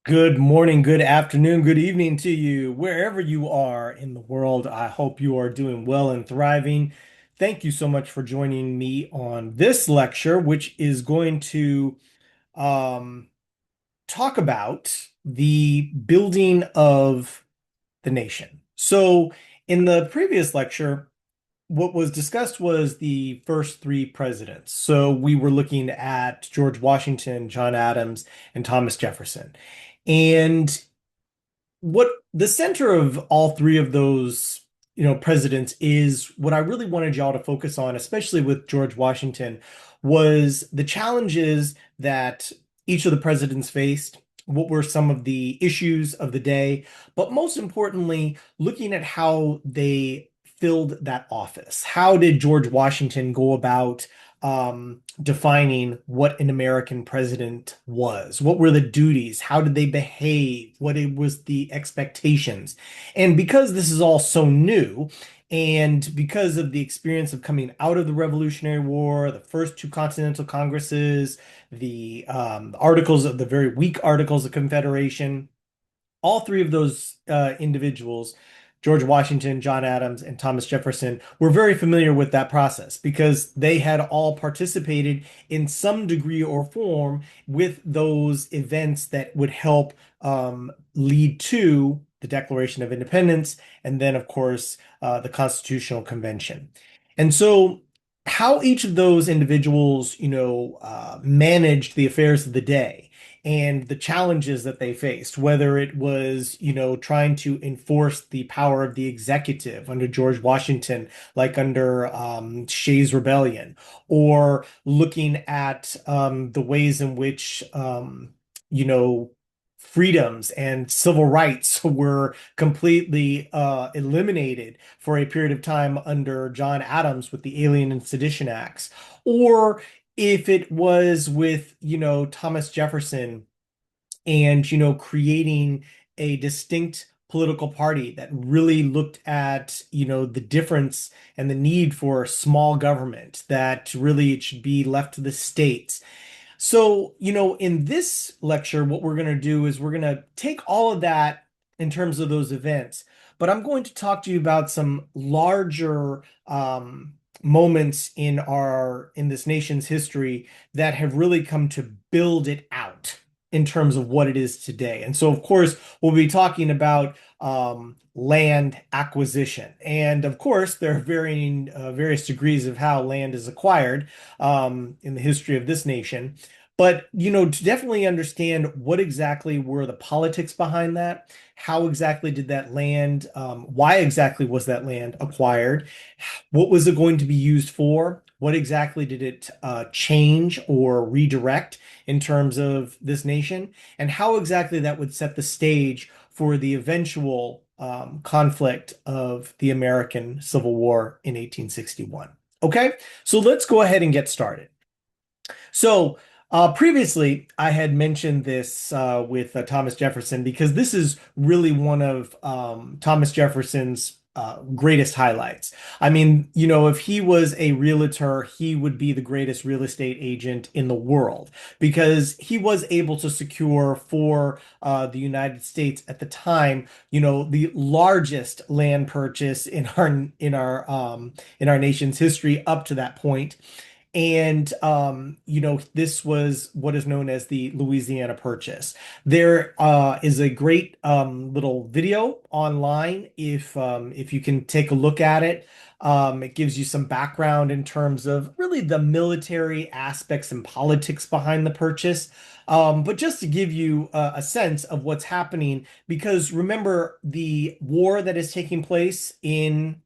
Good morning, good afternoon, good evening to you, wherever you are in the world. I hope you are doing well and thriving. Thank you so much for joining me on this lecture, which is going to um, talk about the building of the nation. So, in the previous lecture, what was discussed was the first three presidents. So, we were looking at George Washington, John Adams, and Thomas Jefferson. And what the center of all three of those, presidents is what I really wanted y'all to focus on, especially with George Washington, was the challenges that each of the presidents faced. What were some of the issues of the day? But most importantly, looking at how they filled that office. How did George Washington go about defining what an American president was? What were the duties? How did they behave? What it was the expectations? And because this is all so new, and because of the experience of coming out of the Revolutionary War, the first two Continental Congresses, the articles of the very weak Articles of Confederation, all three of those individuals, George Washington, John Adams, and Thomas Jefferson, were very familiar with that process because they had all participated in some degree or form with those events that would help lead to the Declaration of Independence and then, of course, the Constitutional Convention. And so, how each of those individuals, managed the affairs of the day and the challenges that they faced, whether it was, trying to enforce the power of the executive under George Washington, like under Shays' Rebellion, or looking at the ways in which, you know, freedoms and civil rights were completely eliminated for a period of time under John Adams with the Alien and Sedition Acts, or if it was with, Thomas Jefferson and, creating a distinct political party that really looked at, the difference and the need for small government, that really it should be left to the states. So, in this lecture, what we're going to do is we're going to take all of that in terms of those events, but I'm going to talk to you about some larger moments in this nation's history that have really come to build it out in terms of what it is today. And so, of course, we'll be talking about land acquisition, and of course, there are varying various degrees of how land is acquired in the history of this nation. But, to definitely understand what exactly were the politics behind that, how exactly did that land, why exactly was that land acquired, what was it going to be used for, what exactly did it change or redirect in terms of this nation, and how exactly that would set the stage for the eventual conflict of the American Civil War in 1861. Okay, so let's go ahead and get started. So, previously, I had mentioned this with Thomas Jefferson because this is really one of Thomas Jefferson's greatest highlights. I mean, if he was a realtor, he would be the greatest real estate agent in the world because he was able to secure for the United States at the time, the largest land purchase in our nation's history up to that point. And, this was what is known as the Louisiana Purchase. There is a great little video online if you can take a look at it. It gives you some background in terms of really the military aspects and politics behind the purchase. But just to give you a sense of what's happening, because remember the war that is taking place in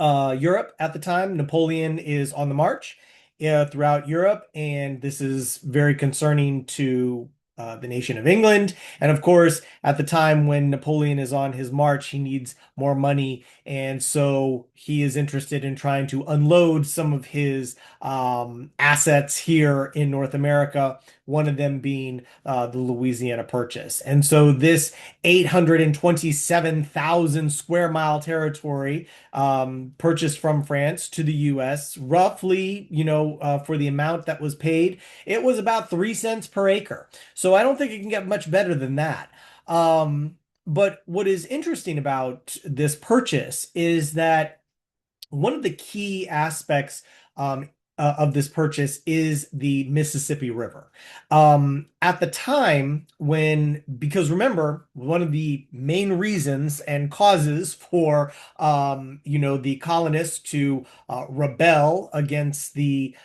Europe at the time. Napoleon is on the march throughout Europe, and this is very concerning to the nation of England. And of course, at the time when Napoleon is on his march, he needs more money, and so he is interested in trying to unload some of his assets here in North America. One of them being the Louisiana Purchase. And so this 827,000 square mile territory purchased from France to the US, roughly, for the amount that was paid, it was about 3 cents per acre. So So I don't think it can get much better than that. Um, but what is interesting about this purchase is that one of the key aspects um, of this purchase is the Mississippi River. At the time when, because remember, one of the main reasons and causes for, the colonists to rebel against the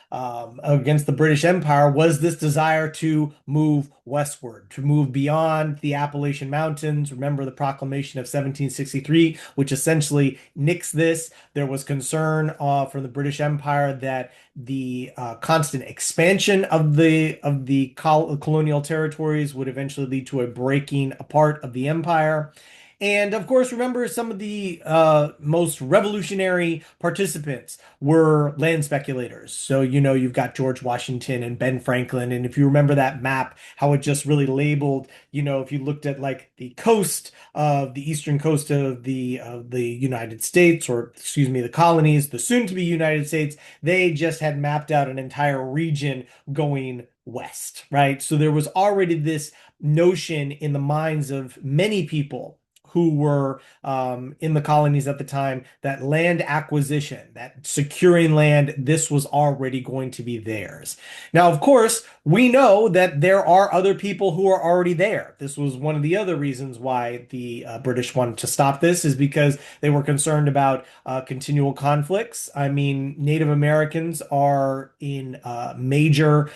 British Empire was this desire to move westward, to move beyond the Appalachian Mountains. Remember the Proclamation of 1763, which essentially nixed this. There was concern from the British Empire that the constant expansion of the colonial territories would eventually lead to a breaking apart of the empire. And of course, remember some of the most revolutionary participants were land speculators. So, you've got George Washington and Ben Franklin. And if you remember that map, how it just really labeled, if you looked at like the coast of the eastern coast of the United States, or excuse me, the colonies, the soon to be United States, they just had mapped out an entire region going west, right? So there was already this notion in the minds of many people who were in the colonies at the time that land acquisition, that securing land, this was already going to be theirs. Now, of course, we know that there are other people who are already there. This was one of the other reasons why the British wanted to stop this, is because they were concerned about continual conflicts. I mean, Native Americans are in major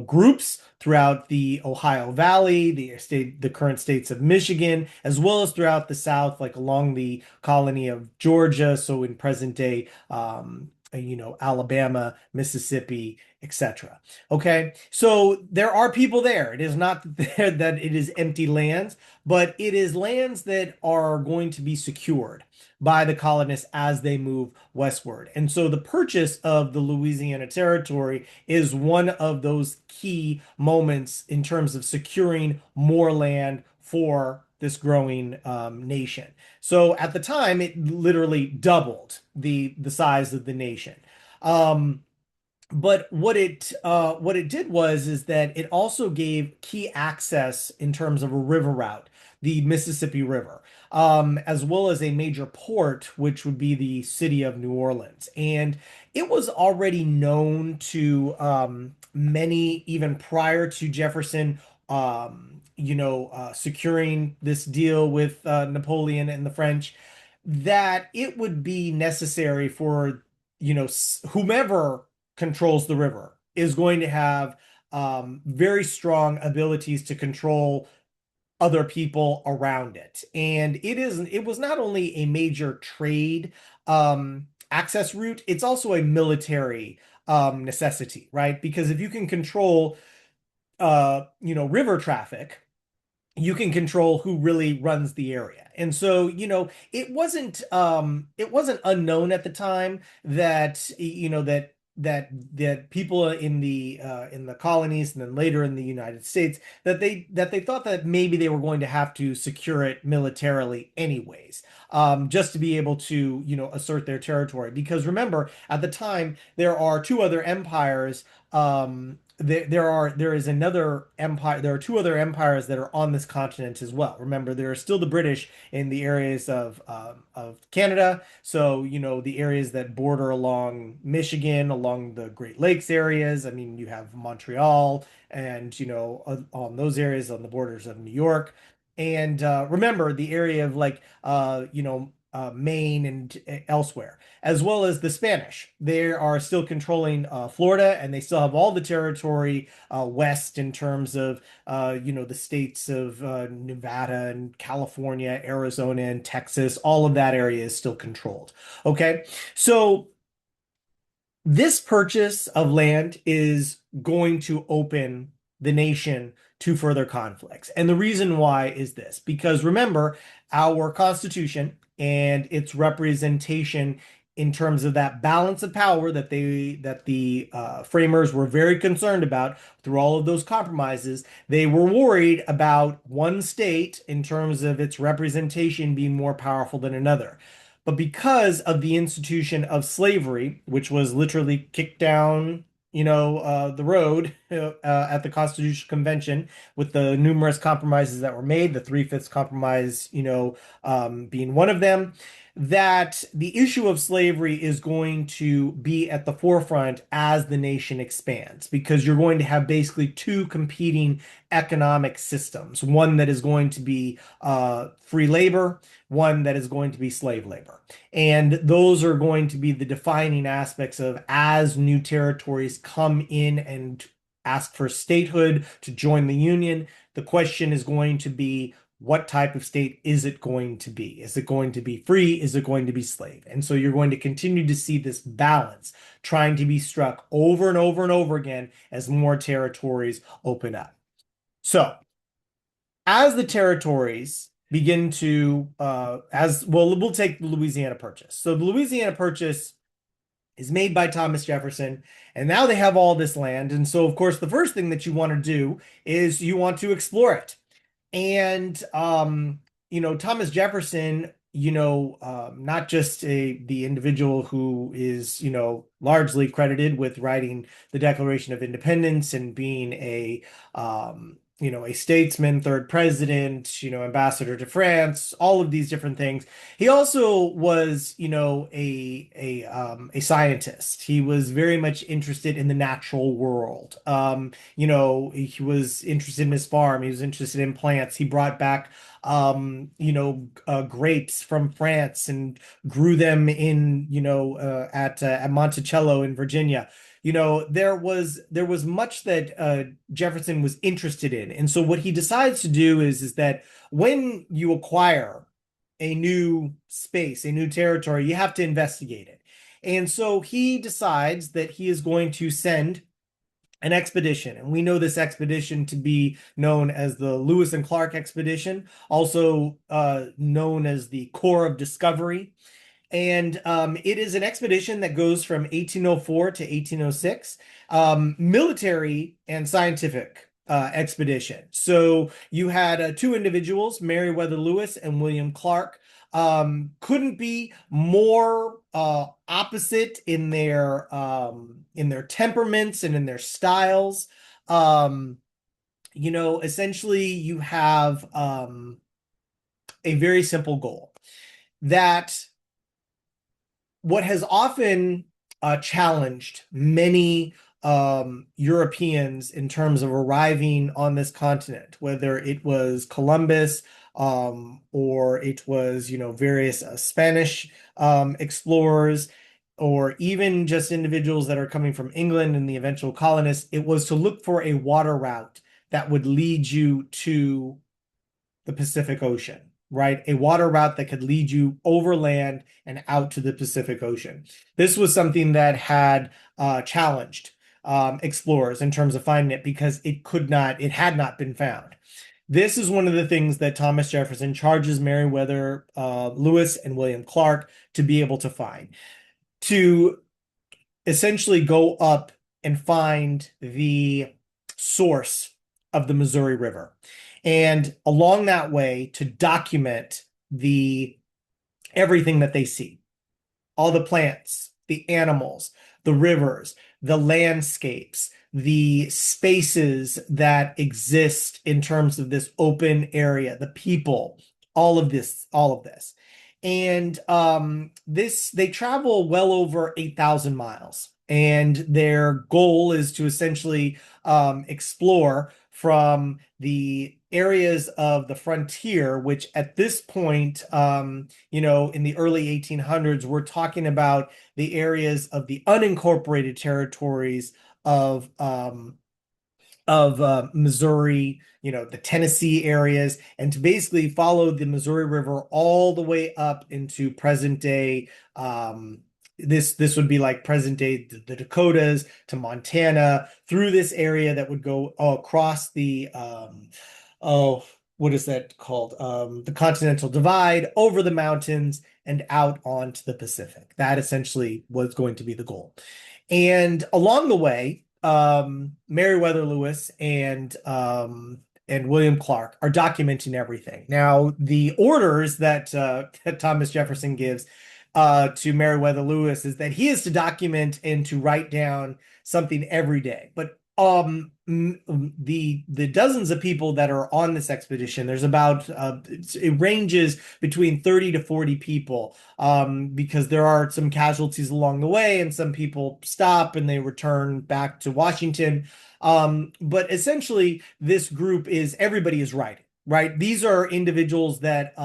groups throughout the Ohio Valley, the current states of Michigan, as well as throughout the South, like along the colony of Georgia. So in present day, Alabama, Mississippi, etc. Okay, so there are people there. It is not there that it is empty lands, but it is lands that are going to be secured by the colonists as they move westward. And so the purchase of the Louisiana Territory is one of those key moments in terms of securing more land for this growing nation. So at the time, it literally doubled the size of the nation. Um, but what it did was is that it also gave key access in terms of a river route, the Mississippi River, as well as a major port, which would be the city of New Orleans. And it was already known to many even prior to Jefferson, securing this deal with Napoleon and the French, that it would be necessary for whomever controls the river is going to have very strong abilities to control other people around it. And it was not only a major trade access route, it's also a military necessity, right? Because if you can control river traffic, you can control who really runs the area. And so, it wasn't unknown at the time that that people in the colonies and then later in the United States that they thought that maybe they were going to have to secure it militarily anyways, just to be able to, assert their territory. Because remember, at the time, there are two other empires. There is another empire. There are two other empires that are on this continent as well. Remember, there are still the British in the areas of Canada. So, the areas that border along Michigan, along the Great Lakes areas. I mean, you have Montreal and, on those areas on the borders of New York. And remember the area of like, Maine and elsewhere, as well as the Spanish. They are still controlling Florida, and they still have all the territory west in terms of the states of Nevada and California, Arizona and Texas. All of that area is still controlled. Okay, so this purchase of land is going to open the nation to further conflicts. And the reason why is this, because remember, our Constitution and its representation in terms of that balance of power that the framers were very concerned about through all of those compromises. They were worried about one state in terms of its representation being more powerful than another. But because of the institution of slavery, which was literally kicked down, the road at the Constitutional Convention with the numerous compromises that were made, the three-fifths compromise, being one of them, that the issue of slavery is going to be at the forefront as the nation expands, because you're going to have basically two competing economic systems, one that is going to be free labor, one that is going to be slave labor. And those are going to be the defining aspects of as new territories come in and ask for statehood to join the Union. The question is going to be, what type of state is it going to be? Is it going to be free? Is it going to be slave? And so you're going to continue to see this balance trying to be struck over and over and over again as more territories open up. So as the territories begin to as well, we'll take the Louisiana Purchase. So the Louisiana Purchase is made by Thomas Jefferson, and now they have all this land. And so, of course, the first thing that you want to do is you want to explore it. And Thomas Jefferson, not just the individual who is, largely credited with writing the Declaration of Independence and being a statesman, third president, ambassador to France, all of these different things. He also was, a scientist. He was very much interested in the natural world. He was interested in his farm. He was interested in plants. He brought back, grapes from France and grew them in, at Monticello in Virginia. There was much that Jefferson was interested in. And so what he decides to do is that when you acquire a new space, a new territory, you have to investigate it. And so he decides that he is going to send an expedition. And we know this expedition to be known as the Lewis and Clark expedition, also known as the Corps of Discovery. And it is an expedition that goes from 1804 to 1806, military and scientific expedition. So you had two individuals, Meriwether Lewis and William Clark, couldn't be more opposite in their temperaments and in their styles. Essentially you have a very simple goal that what has often challenged many Europeans in terms of arriving on this continent, whether it was Columbus or it was, various Spanish explorers, or even just individuals that are coming from England and the eventual colonists, it was to look for a water route that would lead you to the Pacific Ocean, right? A water route that could lead you overland and out to the Pacific Ocean. This was something that had challenged explorers in terms of finding it, because it had not been found. This is one of the things that Thomas Jefferson charges Meriwether Lewis and William Clark to be able to find, to essentially go up and find the source of the Missouri River. And along that way, to document everything that they see, all the plants, the animals, the rivers, the landscapes, the spaces that exist in terms of this open area, the people, all of this. And they travel well over 8,000 miles. And their goal is to essentially explore from the areas of the frontier, which at this point, in the early 1800s, we're talking about the areas of the unincorporated territories of Missouri, the Tennessee areas, and to basically follow the Missouri River all the way up into present day. This would be like present day the Dakotas to Montana, through this area that would go across the what is that called? The Continental Divide, over the mountains and out onto the Pacific. That essentially was going to be the goal. And along the way, Meriwether Lewis and William Clark are documenting everything. Now, the orders that Thomas Jefferson gives to Meriwether Lewis is that he is to document and to write down something every day. But the dozens of people that are on this expedition, there's about it ranges between 30 to 40 people, because there are some casualties along the way, and some people stop and they return back to Washington. But essentially, this group is everybody is riding. Right. These are individuals that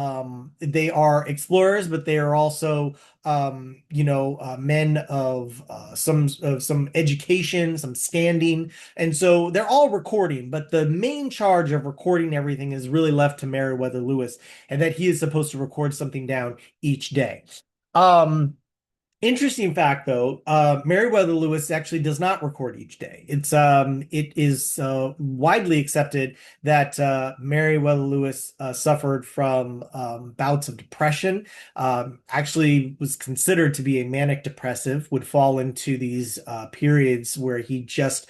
they are explorers, but they are also men of some education, some standing, and so they're all recording. But the main charge of recording everything is really left to Meriwether Lewis, and that he is supposed to record something down each day. Um, Interesting fact, though, Meriwether Lewis actually does not record each day. It is widely accepted that Meriwether Lewis suffered from bouts of depression. Actually, was considered to be a manic depressive. Would fall into these periods where he just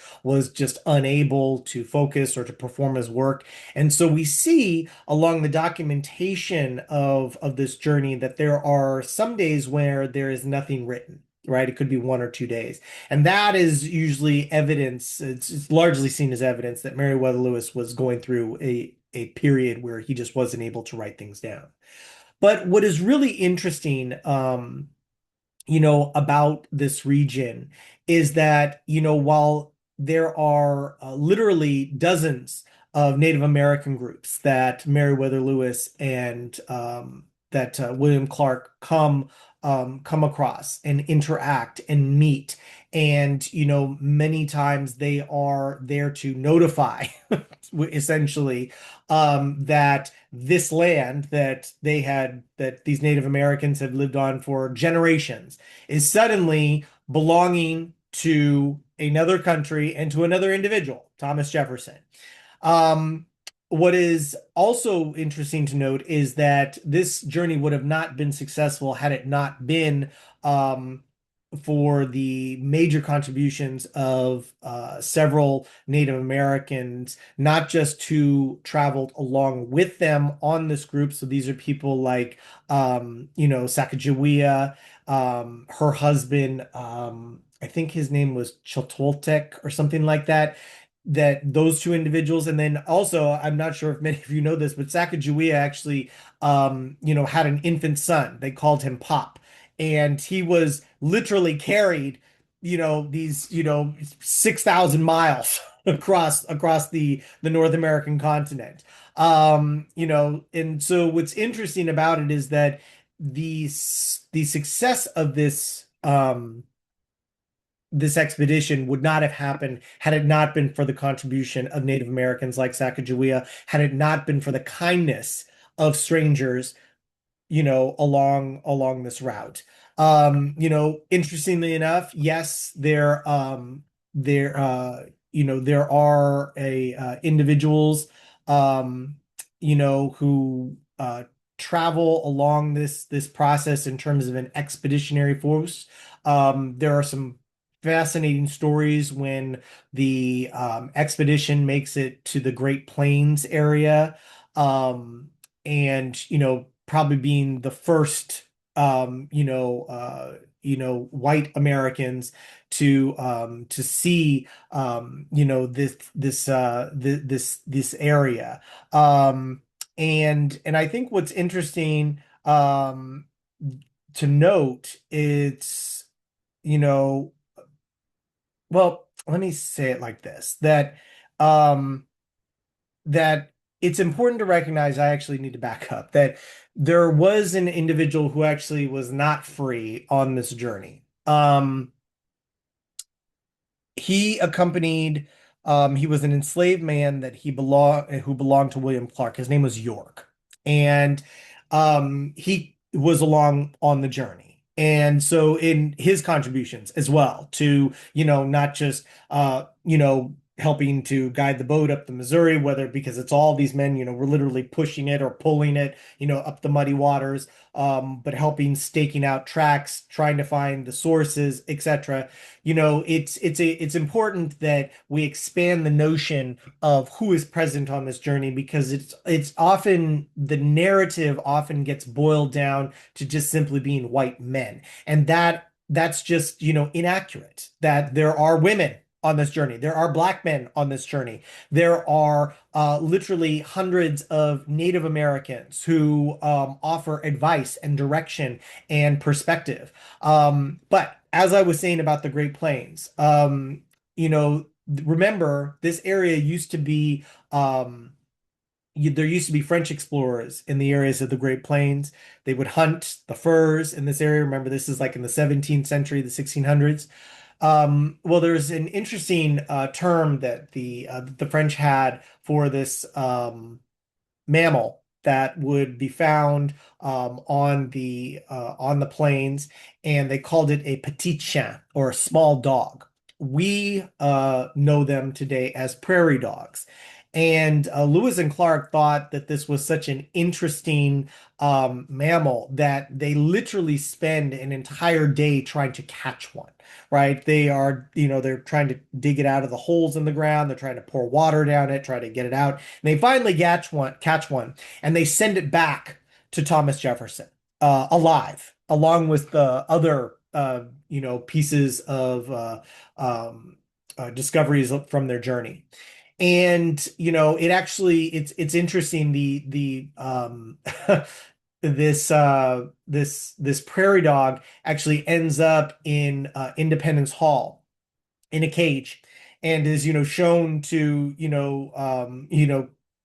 unable to focus or to perform his work. And so we see along the documentation of this journey that there are some days where there is nothing written, right? It could be 1 or 2 days. And that is usually evidence, it's largely seen as evidence that Meriwether Lewis was going through a period where he just wasn't able to write things down. But what is really interesting, about this region is that, while there are literally dozens of Native American groups that Meriwether Lewis and that William Clark come across and interact and meet. And, many times they are there to notify, essentially, that this land that these Native Americans have lived on for generations is suddenly belonging to another country and to another individual, Thomas Jefferson. Um, what is also interesting to note is that this journey would have not been successful had it not been for the major contributions of several Native Americans, not just who traveled along with them on this group. So these are people like, Sacagawea, her husband, I think his name was Chiltoltec or something like that. That those two individuals, and then also, I'm not sure if many of you know this, but Sacagawea actually, had an infant son. They called him Pop, and he was literally carried, these, 6,000 miles across the North American continent. And so what's interesting about it is that the success of this expedition would not have happened had it not been for the contribution of Native Americans like Sacagawea, had it not been for the kindness of strangers, along this route. Interestingly enough, yes, there are individuals, um, who travel along this process in terms of an expeditionary force. There are some fascinating stories when the expedition makes it to the Great Plains area. And probably being the first white Americans to see this area. And I think what's interesting to note, it's you know well, let me say it like this, um that it's important to recognize. I actually need to back up that there was an individual who actually was not free on this journey. He accompanied, he was an enslaved man that who belonged to William Clark. His name was York. And he was along on the journey. And so in his contributions as well to, not just helping to guide the boat up the Missouri, whether because it's all these men, were literally pushing it or pulling it, up the muddy waters, but helping staking out tracks, trying to find the sources, etc. It's important that we expand the notion of who is present on this journey, because it's often the narrative often gets boiled down to just simply being white men, and that that's just, inaccurate, that there are women on this journey. There are Black men on this journey. There are literally hundreds of Native Americans who offer advice and direction and perspective. But as I was saying about the Great Plains, remember this area used to be there used to be French explorers in the areas of the Great Plains. They would hunt the furs in this area. Remember, this is like in the 17th century, the 1600s. Well, there's an interesting term that the French had for this mammal that would be found on the plains, and they called it a petit chien or a small dog. We know them today as prairie dogs. And Lewis and Clark thought that this was such an interesting mammal that they literally spend an entire day trying to catch one, right? They're trying to dig it out of the holes in the ground. They're trying to pour water down it, try to get it out. And they finally catch one, and they send it back to Thomas Jefferson, alive, along with the other, pieces of discoveries from their journey. And it's interesting, this prairie dog actually ends up in Independence Hall in a cage, and is shown to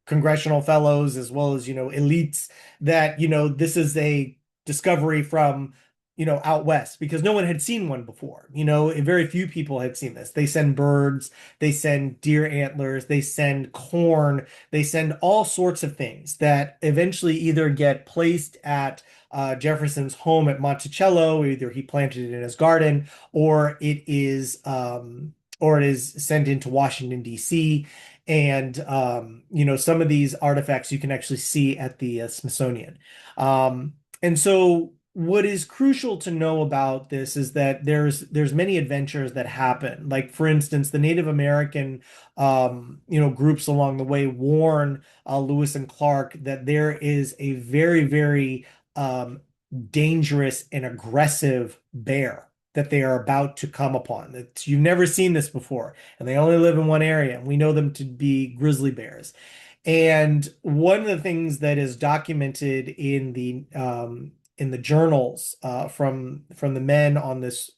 congressional fellows as well as elites, that this is a discovery from out west, because no one had seen one before. Very few people had seen this. They send birds, they send deer antlers, they send corn, they send all sorts of things that eventually either get placed at Jefferson's home at Monticello. Either he planted it in his garden, or it is sent into Washington, D.C. And some of these artifacts you can actually see at the Smithsonian. And so what is crucial to know about this is that there's many adventures that happen. Like, for instance, the Native American groups along the way warn Lewis and Clark that there is a very, very dangerous and aggressive bear that they are about to come upon. That you've never seen this before, and they only live in one area, and we know them to be grizzly bears. And one of the things that is documented in the journals from the men on this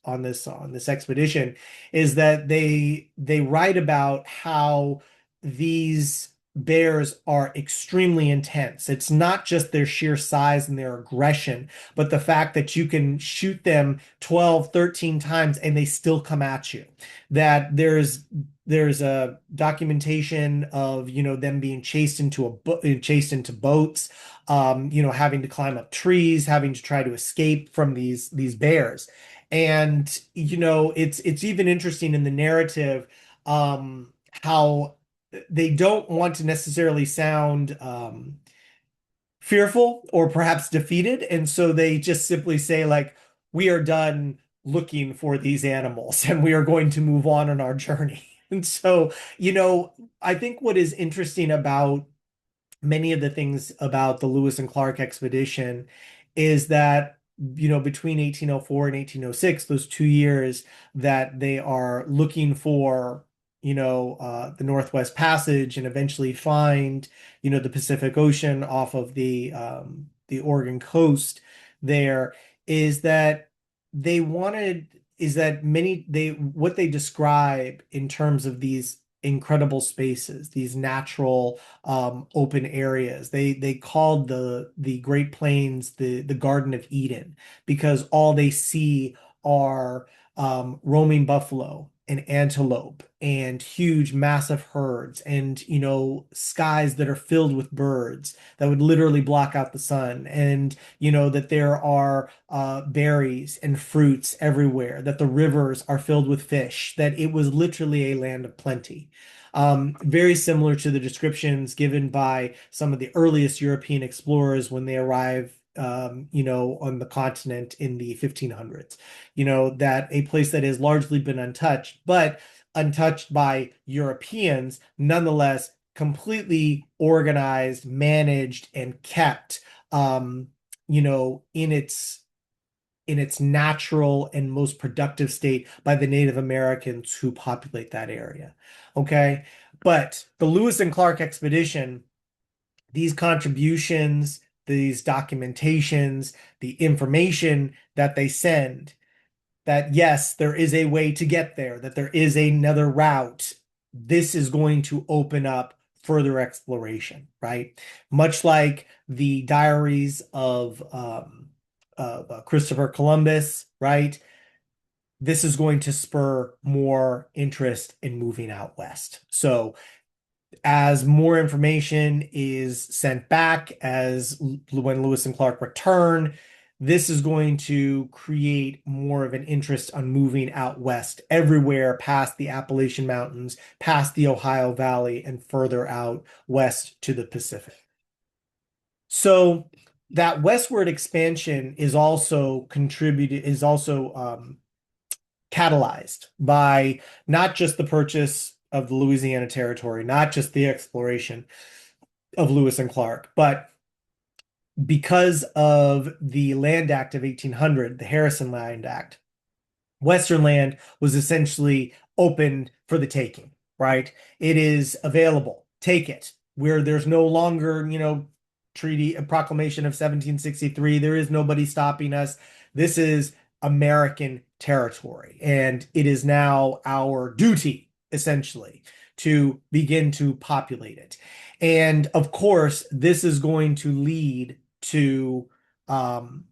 expedition is that they write about how these bears are extremely intense. It's not just their sheer size and their aggression, but the fact that you can shoot them 12, 13 times and they still come at you. That there's a documentation of them being chased into boats, having to climb up trees, having to try to escape from these bears. And it's even interesting in the narrative, how they don't want to necessarily sound fearful or perhaps defeated, and so they just simply say, like, we are done looking for these animals and we are going to move on our journey. And so, I think what is interesting about many of the things about the Lewis and Clark expedition is that, between 1804 and 1806, those 2 years that they are looking for, the Northwest Passage, and eventually find, the Pacific Ocean off of the Oregon coast there, is that they wanted, is that what they describe in terms of these incredible spaces, these natural open areas. They called the Great Plains the Garden of Eden, because all they see are roaming buffalo and antelope and huge, massive herds, and skies that are filled with birds that would literally block out the sun, and that there are berries and fruits everywhere, that the rivers are filled with fish, that it was literally a land of plenty. Very similar to the descriptions given by some of the earliest European explorers when they arrive, on the continent in the 1500s. That a place that has largely been untouched, but untouched by Europeans, nonetheless completely organized, managed, and kept, in its in its natural and most productive state by the Native Americans who populate that area. Okay. But the Lewis and Clark expedition, these contributions, these documentations, the information that they send, that yes, there is a way to get there, that there is another route. This is going to open up further exploration, right? Much like the diaries of Christopher Columbus, right? This is going to spur more interest in moving out west. So as more information is sent back, as when Lewis and Clark return, this is going to create more of an interest on moving out west everywhere past the Appalachian Mountains, past the Ohio Valley, and further out west to the Pacific. So that westward expansion is also catalyzed by not just the purchase of the Louisiana Territory, not just the exploration of Lewis and Clark, but because of the Land Act of 1800, the Harrison Land Act, Western land was essentially open for the taking, right? It is available. Take it. Where there's no longer, treaty, a proclamation of 1763. There is nobody stopping us. This is American territory, and it is now our duty, essentially, to begin to populate it. And of course, this is going to lead to um,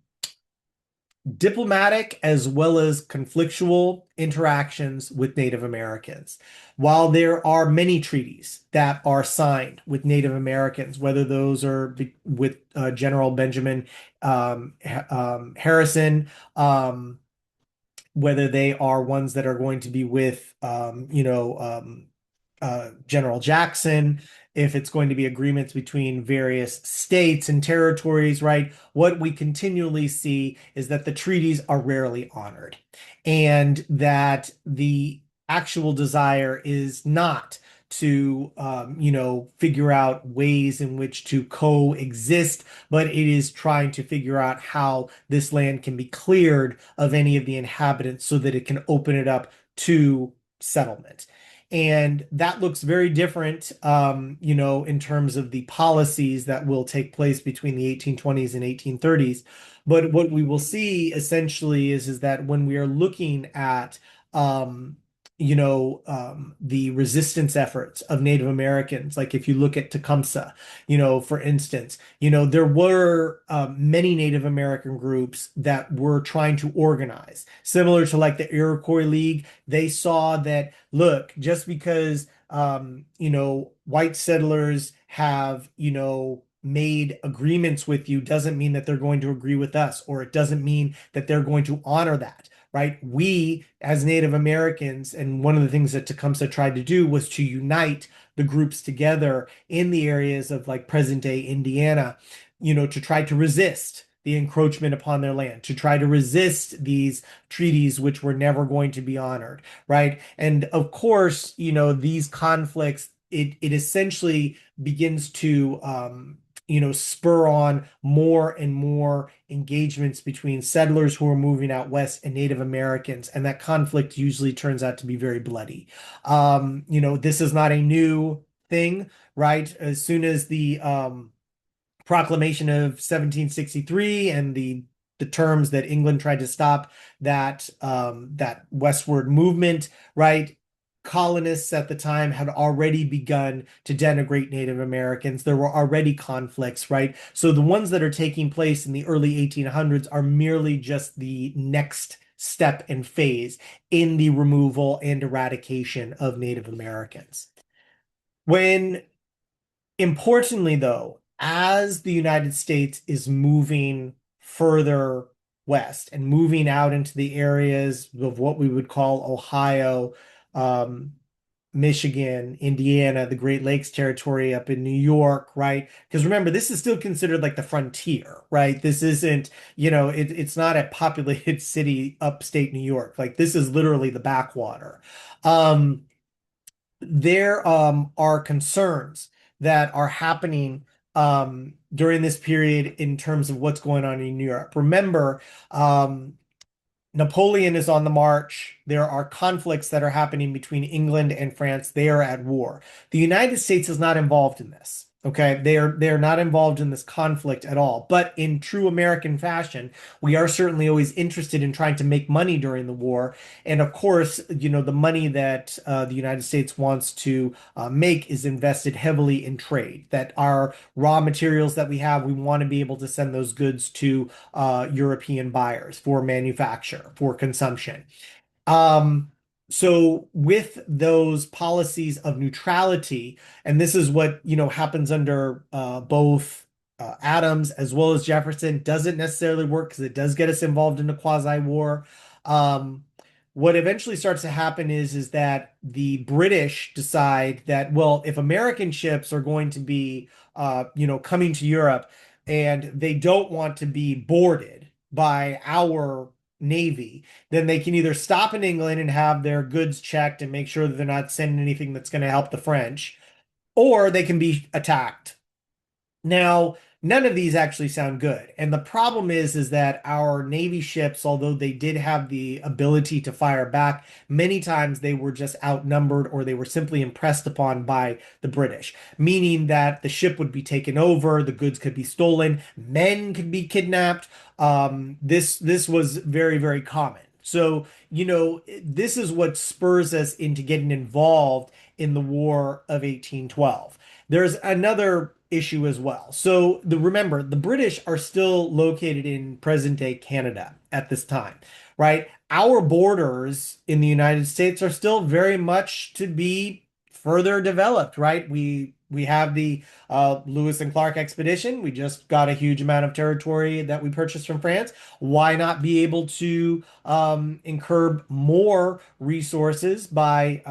diplomatic as well as conflictual interactions with Native Americans. While there are many treaties that are signed with Native Americans, whether those are with General Benjamin Harrison, whether they are ones that are going to be with, General Jackson, if it's going to be agreements between various states and territories, right? What we continually see is that the treaties are rarely honored, and that the actual desire is not to, figure out ways in which to coexist, but it is trying to figure out how this land can be cleared of any of the inhabitants so that it can open it up to settlement. And that looks very different, in terms of the policies that will take place between the 1820s and 1830s. But what we will see essentially is that when we are looking at, the resistance efforts of Native Americans, like if you look at Tecumseh, for instance, there were many Native American groups that were trying to organize, similar to like the Iroquois League. They saw that, look, just because white settlers have, made agreements with you doesn't mean that they're going to agree with us, or it doesn't mean that they're going to honor that. Right? We, as Native Americans, and one of the things that Tecumseh tried to do was to unite the groups together in the areas of like present day Indiana, to try to resist the encroachment upon their land, to try to resist these treaties which were never going to be honored, right? And of course, these conflicts, it essentially begins to spur on more and more engagements between settlers who are moving out west and Native Americans, and that conflict usually turns out to be very bloody. This is not a new thing, right? As soon as the Proclamation of 1763 and the terms that England tried to stop that westward movement, right? Colonists at the time had already begun to denigrate Native Americans. There were already conflicts, right? So the ones that are taking place in the early 1800s are merely just the next step and phase in the removal and eradication of Native Americans. When Importantly, though, as the United States is moving further west and moving out into the areas of what we would call Ohio, um, Michigan, Indiana, the Great Lakes territory up in New York, right? Because remember, this is still considered like the frontier, right? This isn't, it's not a populated city upstate New York. Like this is literally the backwater. Um, there are concerns that are happening during this period in terms of what's going on in Europe. Remember, Napoleon is on the march. There are conflicts that are happening between England and France. They are at war. The United States is not involved in this. Okay, they are not involved in this conflict at all. But in true American fashion, we are certainly always interested in trying to make money during the war. And of course, the money that the United States wants to make is invested heavily in trade. That our raw materials that we have, we want to be able to send those goods to European buyers for manufacture, for consumption. Um, so with those policies of neutrality, and this is what, happens under both Adams as well as Jefferson, doesn't necessarily work because it does get us involved in a quasi-war. Um, what eventually starts to happen is that the British decide that, well, if American ships are going to be, coming to Europe and they don't want to be boarded by our Navy, then they can either stop in England and have their goods checked and make sure that they're not sending anything that's going to help the French, or they can be attacked. Now, none of these actually sound good. And the problem is that our Navy ships, although they did have the ability to fire back, many times they were just outnumbered or they were simply impressed upon by the British, meaning that the ship would be taken over, the goods could be stolen, men could be kidnapped. This was very, very common. So, this is what spurs us into getting involved in the War of 1812. There's another issue as well. So remember, the British are still located in present day Canada at this time, right? Our borders in the United States are still very much to be further developed, right? We have the Lewis and Clark expedition. We just got a huge amount of territory that we purchased from France. Why not be able to incur more resources by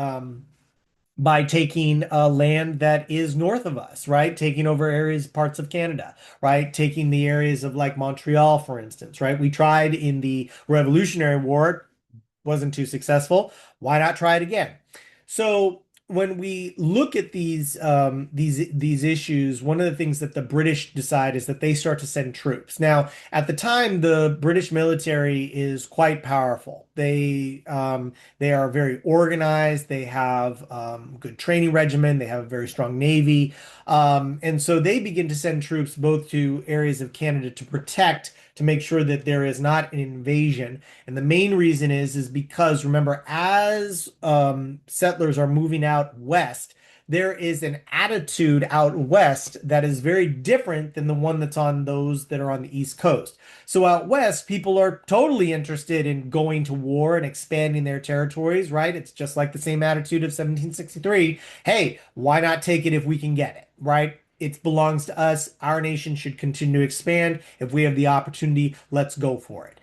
taking land that is north of us, right? Taking over areas, parts of Canada, right? Taking the areas of like Montreal, for instance, right? We tried in the Revolutionary War, wasn't too successful. Why not try it again? So when we look at these issues, one of the things that the British decide is that they start to send troops. Now, at the time, the British military is quite powerful. They are very organized. They have good training regimen. They have a very strong navy, and so they begin to send troops both to areas of Canada to protect, to make sure that there is not an invasion. And the main reason is because remember, as settlers are moving out west, there is an attitude out west that is very different than the one that's on those that are on the East Coast. So out west, people are totally interested in going to war and expanding their territories, right? It's just like the same attitude of 1763. Hey, why not take it if we can get it, right? It belongs to us. Our nation should continue to expand. If we have the opportunity, let's go for it.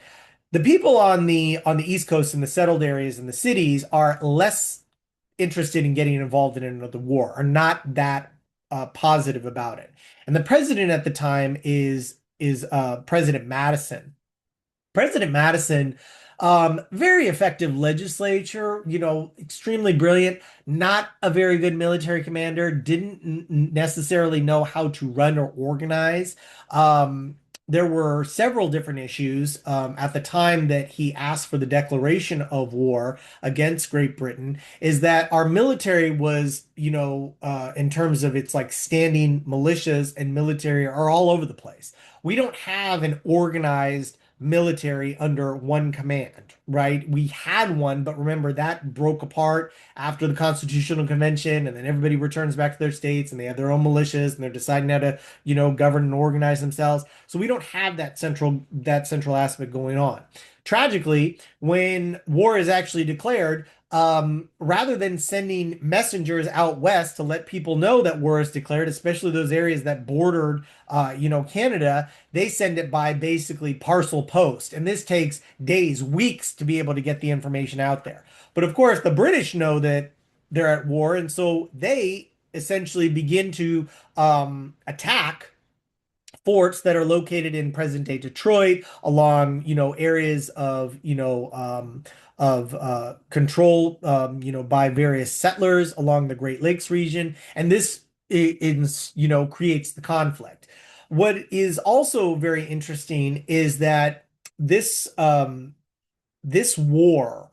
The people on the East Coast in the settled areas and the cities are less interested in getting involved in another war, are not that positive about it. And the president at the time is President Madison. President Madison, very effective legislature, extremely brilliant, not a very good military commander, didn't necessarily know how to run or organize. There were several different issues at the time that he asked for the declaration of war against Great Britain, is that our military was, in terms of its like standing militias and military are all over the place. We don't have an organized military under one command, right? We had one, but remember that broke apart after the Constitutional Convention, and then everybody returns back to their states and they have their own militias and they're deciding how to, govern and organize themselves. So we don't have that central aspect going on. Tragically, when war is actually declared, rather than sending messengers out west to let people know that war is declared, especially those areas that bordered, Canada, they send it by basically parcel post. And this takes days, weeks to be able to get the information out there. But of course, the British know that they're at war, and so they essentially begin to attack forts that are located in present day Detroit, along areas of control by various settlers along the Great Lakes region, and this is creates the conflict. What is also very interesting is that this this war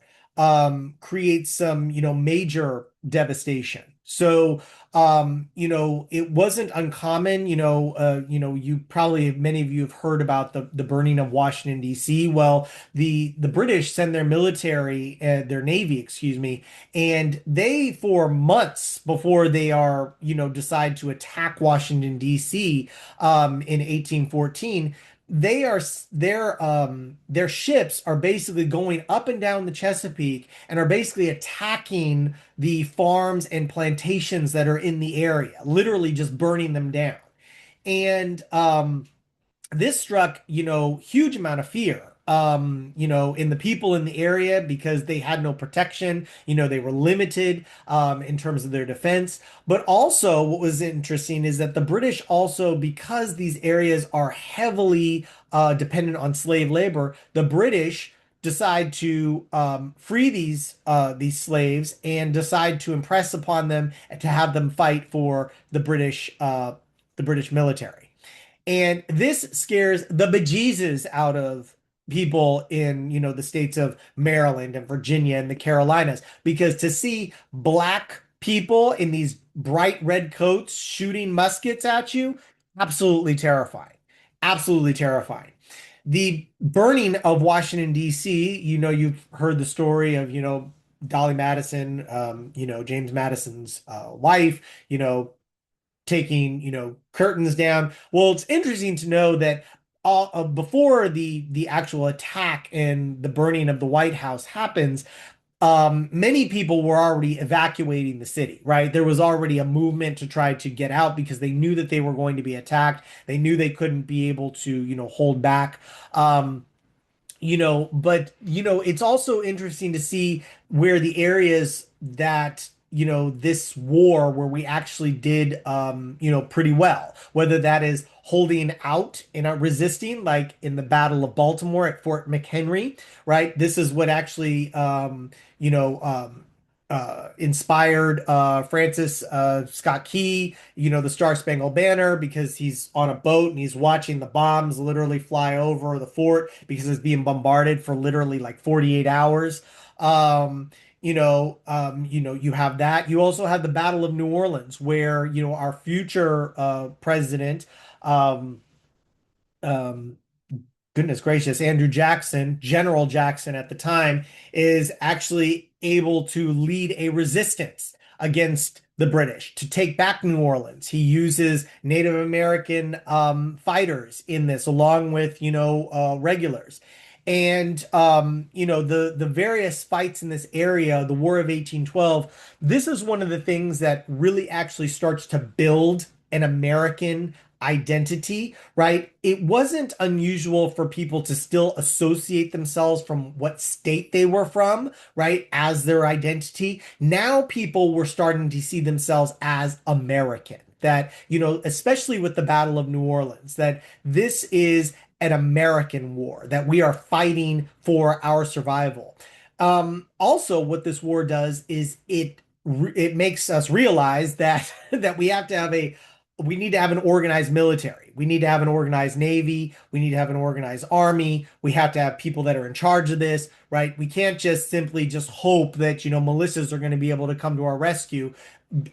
creates some, major devastation. So, it wasn't uncommon, you probably, many of you have heard about the burning of Washington, D.C. Well, the British send their military, their navy, excuse me, and they, for months before they are, decide to attack Washington, D.C., in 1814, their ships are basically going up and down the Chesapeake and are basically attacking the farms and plantations that are in the area, literally just burning them down. And this struck, huge amount of fear, in the people in the area because they had no protection. They were limited in terms of their defense. But also, what was interesting is that the British also, because these areas are heavily dependent on slave labor, the British decide to free these slaves and decide to impress upon them and to have them fight for the British military. And this scares the bejesus out of people in, the states of Maryland and Virginia and the Carolinas, because to see black people in these bright red coats shooting muskets at you, absolutely terrifying. Absolutely terrifying. The burning of Washington, D.C., you've heard the story of, Dolly Madison, James Madison's wife, taking, curtains down. Well, it's interesting to know that before the actual attack and the burning of the White House happens, many people were already evacuating the city, right? There was already a movement to try to get out because they knew that they were going to be attacked. They knew they couldn't be able to, hold back. But it's also interesting to see where the areas that, this war where we actually did, pretty well, whether that is holding out and resisting, like in the Battle of Baltimore at Fort McHenry, right? This is what actually, inspired Francis Scott Key, the Star Spangled Banner, because he's on a boat and he's watching the bombs literally fly over the fort because it's being bombarded for literally like 48 hours. You have that. You also have the Battle of New Orleans, where, our future president, um, um, goodness gracious, Andrew Jackson, General Jackson at the time, is actually able to lead a resistance against the British to take back New Orleans. He uses Native American fighters in this, along with, regulars. And the various fights in this area, the War of 1812, this is one of the things that really actually starts to build an American identity, right? It wasn't unusual for people to still associate themselves from what state they were from, right, as their identity. Now people were starting to see themselves as American. That, especially with the Battle of New Orleans, that this is an American war, that we are fighting for our survival. Also, what this war does is it makes us realize that that we need to have an organized military. We need to have an organized navy. We need to have an organized army. We have to have people that are in charge of this, right? We can't just simply just hope that, militias are going to be able to come to our rescue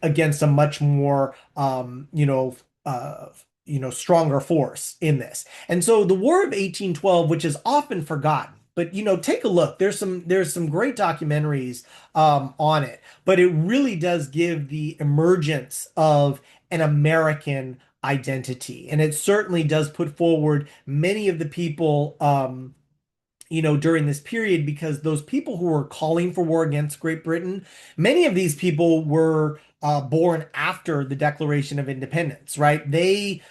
against a much more, stronger force in this. And so the War of 1812, which is often forgotten, but, take a look. There's some great documentaries on it, but it really does give the emergence of an American identity. And it certainly does put forward many of the people, during this period, because those people who were calling for war against Great Britain, many of these people were born after the Declaration of Independence, right? They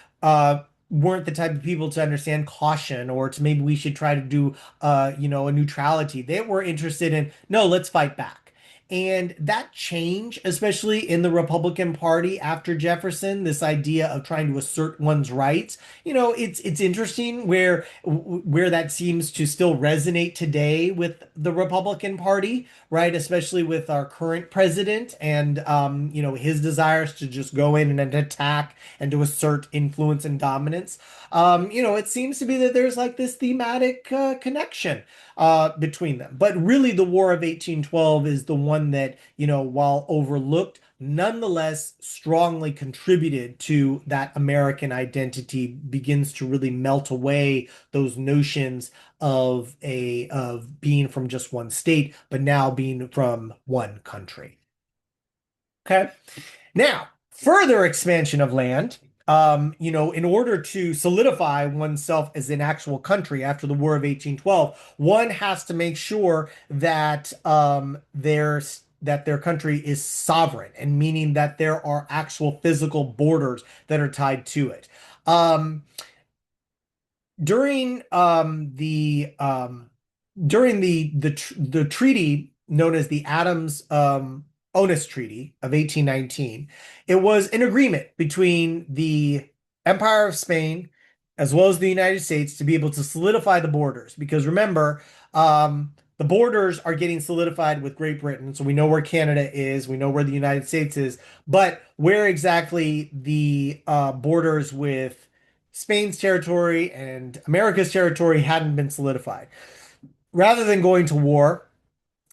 weren't the type of people to understand caution or to maybe we should try to do, a neutrality. They were interested in, no, let's fight back. And that change, especially in the Republican Party after Jefferson, this idea of trying to assert one's rights, it's interesting where that seems to still resonate today with the Republican Party, right? Especially with our current president and his desires to just go in and attack and to assert influence and dominance. It seems to be that there's like this thematic connection between them. But really, the War of 1812 is the one that, while overlooked, nonetheless strongly contributed to that American identity begins to really melt away those notions of being from just one state, but now being from one country. Okay. Now, further expansion of land, in order to solidify oneself as an actual country after the War of 1812, one has to make sure that their country is sovereign, and meaning that there are actual physical borders that are tied to it. Um, during the treaty known as the Adams-Onis Treaty of 1819, it was an agreement between the Empire of Spain as well as the United States to be able to solidify the borders. Because remember, the borders are getting solidified with Great Britain, so we know where Canada is, we know where the United States is, but where exactly the borders with Spain's territory and America's territory hadn't been solidified. Rather than going to war,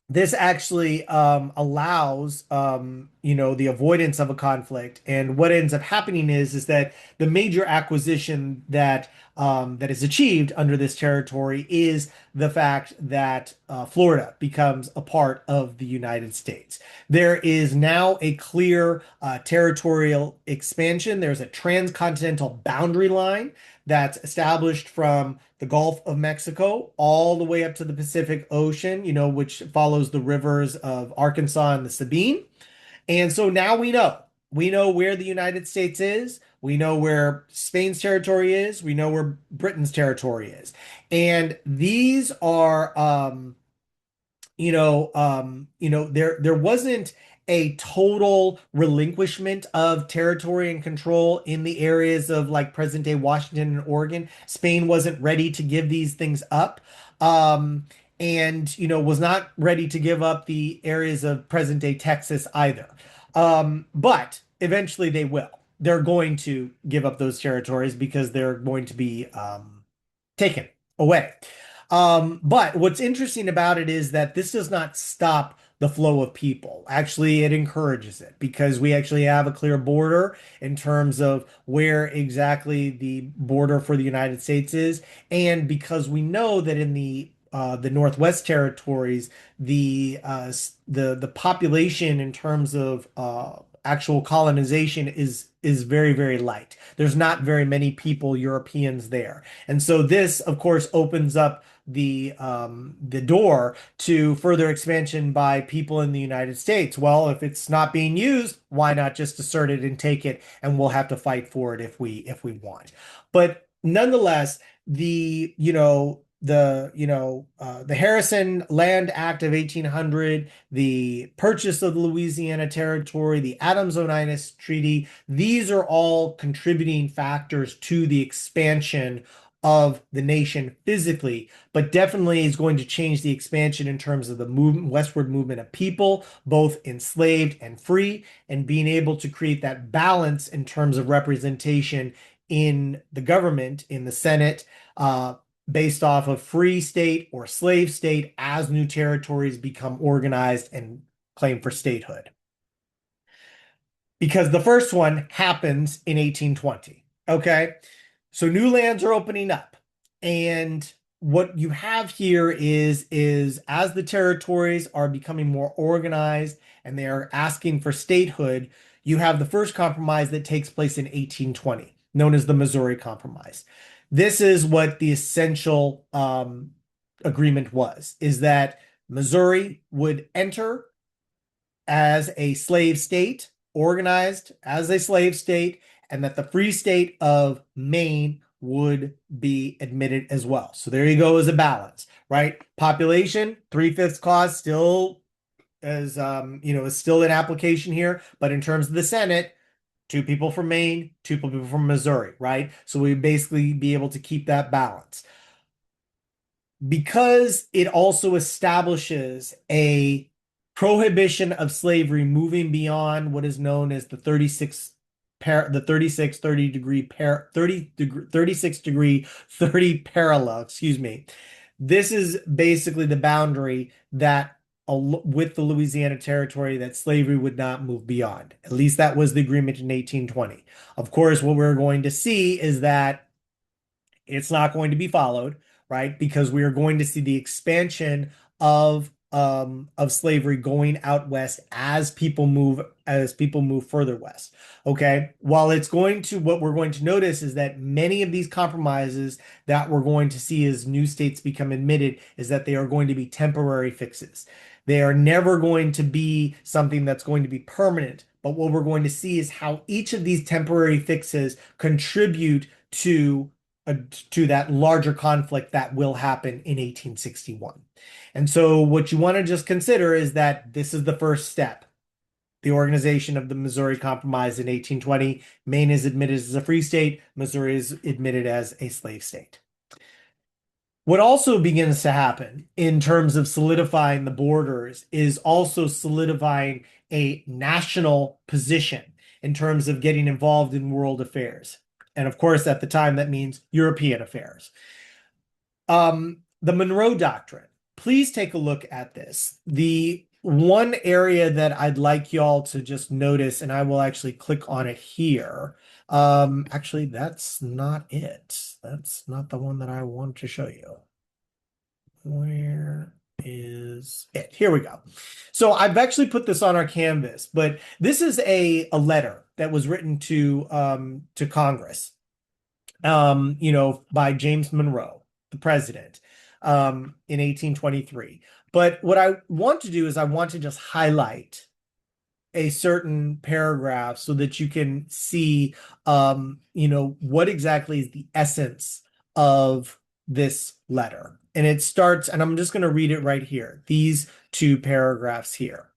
this actually allows the avoidance of a conflict. And what ends up happening is that the major acquisition that is achieved under this territory is the fact that Florida becomes a part of the United States. There is now a clear territorial expansion. There's a transcontinental boundary line that's established from the Gulf of Mexico all the way up to the Pacific Ocean, which follows the rivers of Arkansas and the Sabine. And so now we know. We know where the United States is. We know where Spain's territory is. We know where Britain's territory is. And these are there wasn't a total relinquishment of territory and control in the areas of like present day Washington and Oregon. Spain wasn't ready to give these things up. And was not ready to give up the areas of present day Texas either. But eventually they will. They're going to give up those territories because they're going to be taken away. But what's interesting about it is that this does not stop the flow of people. Actually, it encourages it because we actually have a clear border in terms of where exactly the border for the United States is, and because we know that in the Northwest Territories, the population in terms of actual colonization is very, very light. There's not very many people, Europeans there. And so this, of course, opens up the door to further expansion by people in the United States. Well, if it's not being used, why not just assert it and take it, and we'll have to fight for it if we want. But nonetheless, the Harrison Land Act of 1800, the purchase of the Louisiana Territory, the Adams-Onis Treaty, these are all contributing factors to the expansion of the nation physically, but definitely is going to change the expansion in terms of the westward movement of people, both enslaved and free, and being able to create that balance in terms of representation in the government, in the Senate, based off of free state or slave state as new territories become organized and claim for statehood. Because the first one happens in 1820. Okay. So new lands are opening up. And what you have here is as the territories are becoming more organized and they are asking for statehood, you have the first compromise that takes place in 1820, known as the Missouri Compromise. This is what the essential agreement was, is that Missouri would enter as a slave state, organized as a slave state, and that the free state of Maine would be admitted as well. So there you go as a balance, right? Population, 3/5 clause, still is still in application here, but in terms of the Senate, two people from Maine, two people from Missouri, right? So we basically be able to keep that balance because it also establishes a prohibition of slavery moving beyond what is known as the 36 30 degree 36 degree 30 parallel, excuse me. This is basically the boundary that with the Louisiana Territory that slavery would not move beyond. At least that was the agreement in 1820. Of course, what we're going to see is that it's not going to be followed, right? Because we are going to see the expansion of slavery going out west as people move further west. Okay. While it's going to what we're going to notice is that many of these compromises that we're going to see as new states become admitted is that they are going to be temporary fixes. They are never going to be something that's going to be permanent. But what we're going to see is how each of these temporary fixes contribute to that larger conflict that will happen in 1861. And so what you want to just consider is that this is the first step. The organization of the Missouri Compromise in 1820. Maine is admitted as a free state. Missouri is admitted as a slave state. What also begins to happen in terms of solidifying the borders is also solidifying a national position in terms of getting involved in world affairs. And of course, at the time, that means European affairs. The Monroe Doctrine. Please take a look at this. The one area that I'd like y'all to just notice, and I will actually click on it here. Actually, that's not it. That's not the one that I want to show you. Where is it? Here we go. So I've actually put this on our canvas, but this is a letter that was written to Congress, by James Monroe, the president, in 1823. But what I want to do is I want to just highlight a certain paragraph so that you can see, what exactly is the essence of this letter. And it starts, and I'm just going to read it right here, these two paragraphs here.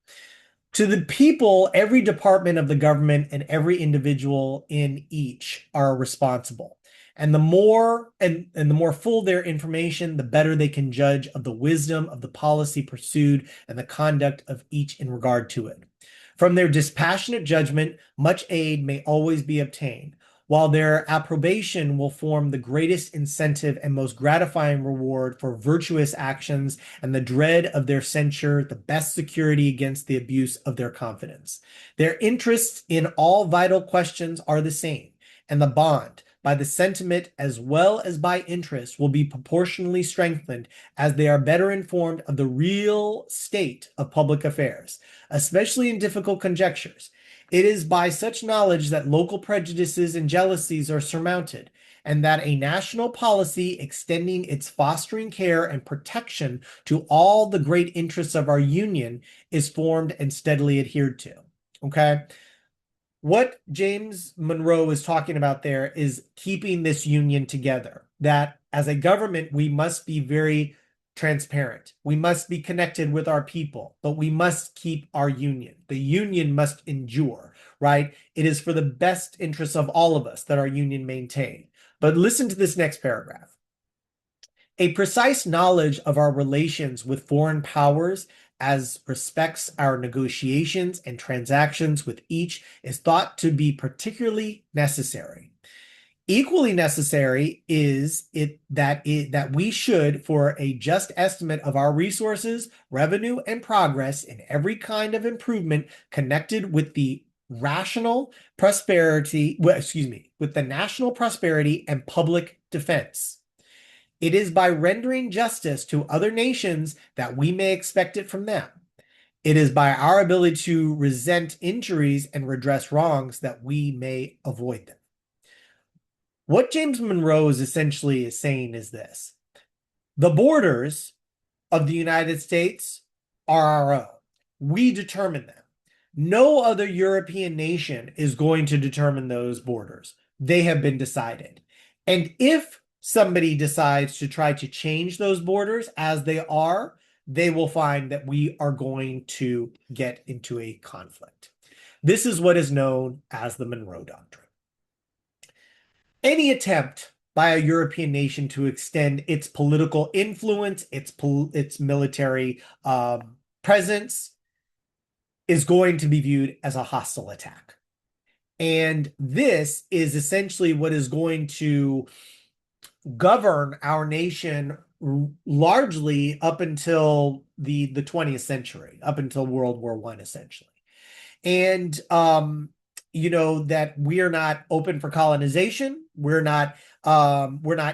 To the people, every department of the government and every individual in each are responsible. And the more full their information, the better they can judge of the wisdom of the policy pursued and the conduct of each in regard to it. From their dispassionate judgment, much aid may always be obtained, while their approbation will form the greatest incentive and most gratifying reward for virtuous actions, and the dread of their censure the best security against the abuse of their confidence. Their interests in all vital questions are the same, and the bond, by the sentiment as well as by interest, will be proportionally strengthened as they are better informed of the real state of public affairs, especially in difficult conjunctures. It is by such knowledge that local prejudices and jealousies are surmounted, and that a national policy extending its fostering care and protection to all the great interests of our Union is formed and steadily adhered to. Okay? What James Monroe is talking about there is keeping this Union together, that as a government, we must be very transparent. We must be connected with our people, but we must keep our Union. The Union must endure, right? It is for the best interests of all of us that our Union maintain. But listen to this next paragraph. A precise knowledge of our relations with foreign powers as respects our negotiations and transactions with each is thought to be particularly necessary. Equally necessary is that we should, for a just estimate of our resources, revenue, and progress in every kind of improvement connected with the national prosperity and public defense. It is by rendering justice to other nations that we may expect it from them. It is by our ability to resent injuries and redress wrongs that we may avoid them. What James Monroe is essentially saying is this: the borders of the United States are our own. We determine them. No other European nation is going to determine those borders. They have been decided. And if somebody decides to try to change those borders as they are, they will find that we are going to get into a conflict. This is what is known as the Monroe Doctrine. Any attempt by a European nation to extend its political influence, its military presence, is going to be viewed as a hostile attack. And this is essentially what is going to govern our nation largely up until the 20th century, up until World War I, essentially. And that we are not open for colonization. We're not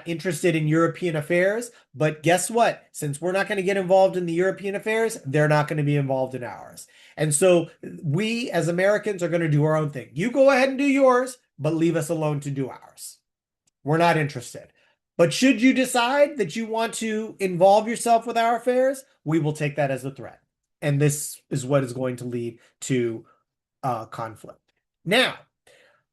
interested in European affairs. But guess what? Since we're not going to get involved in the European affairs, they're not going to be involved in ours. And so we as Americans are going to do our own thing. You go ahead and do yours, but leave us alone to do ours. We're not interested. But should you decide that you want to involve yourself with our affairs, we will take that as a threat. And this is what is going to lead to conflict. Now,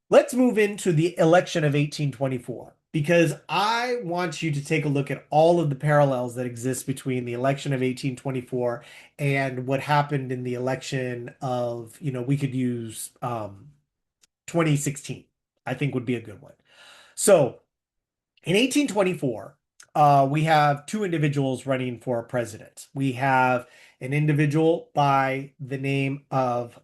let's move into the election of 1824, because I want you to take a look at all of the parallels that exist between the election of 1824 and what happened in the election of, we could use 2016, I think would be a good one. So in 1824, we have two individuals running for president. We have an individual by the name of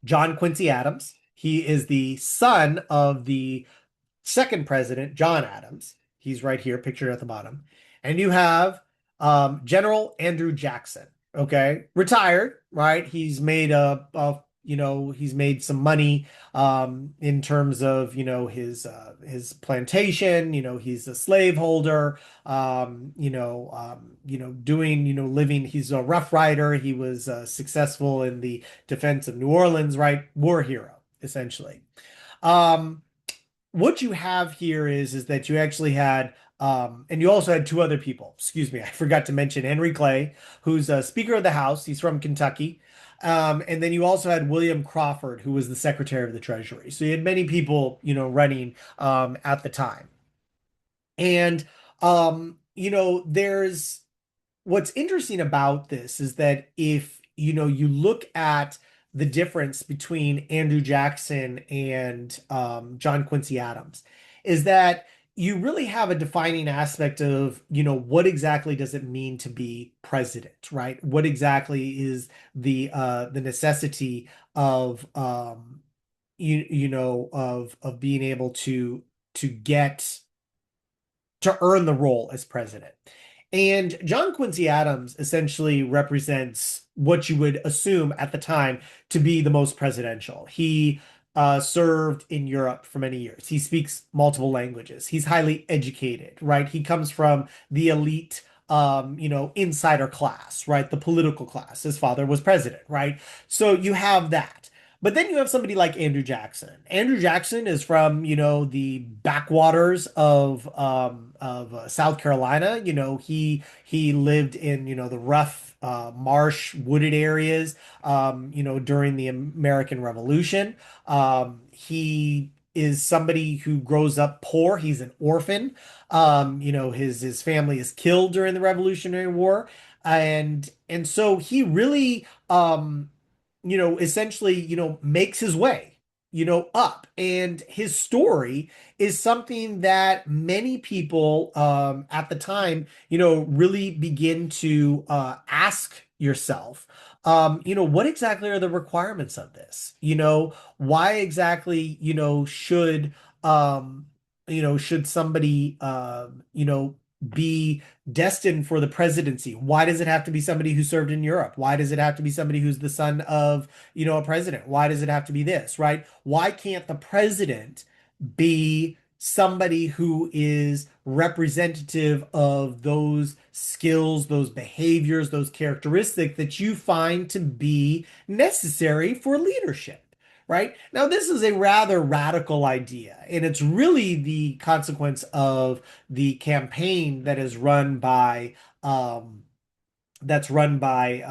John Quincy Adams. He is the son of the second president, John Adams. He's right here, pictured at the bottom. And you have General Andrew Jackson. Okay, retired, right? He's made he's made some money in terms of his plantation. He's a slaveholder. Doing living. He's a Rough Rider. He was successful in the defense of New Orleans, right? War hero, essentially. Um, what you have here is that you actually had and you also had two other people. Excuse me, I forgot to mention Henry Clay, who's a Speaker of the House. He's from Kentucky. And then you also had William Crawford, who was the Secretary of the Treasury. So you had many people, running at the time. And there's what's interesting about this is that if you look at the difference between Andrew Jackson and John Quincy Adams, is that you really have a defining aspect of what exactly does it mean to be president, right? What exactly is the necessity of of being able to get to earn the role as president. And John Quincy Adams essentially represents what you would assume at the time to be the most presidential. He served in Europe for many years. He speaks multiple languages. He's highly educated, right? He comes from the elite, insider class, right? The political class. His father was president, right? So you have that. But then you have somebody like Andrew Jackson. Andrew Jackson is from, the backwaters of South Carolina. He lived in, the rough marsh wooded areas, during the American Revolution. He is somebody who grows up poor. He's an orphan. His family is killed during the Revolutionary War, and so he really essentially, makes his way, up. And his story is something that many people at the time, really begin to ask yourself, what exactly are the requirements of this? Why exactly, should somebody, be destined for the presidency? Why does it have to be somebody who served in Europe? Why does it have to be somebody who's the son of, a president? Why does it have to be this, right? Why can't the president be somebody who is representative of those skills, those behaviors, those characteristics that you find to be necessary for leadership? Right? Now, this is a rather radical idea, and it's really the consequence of the campaign that is run by that's run by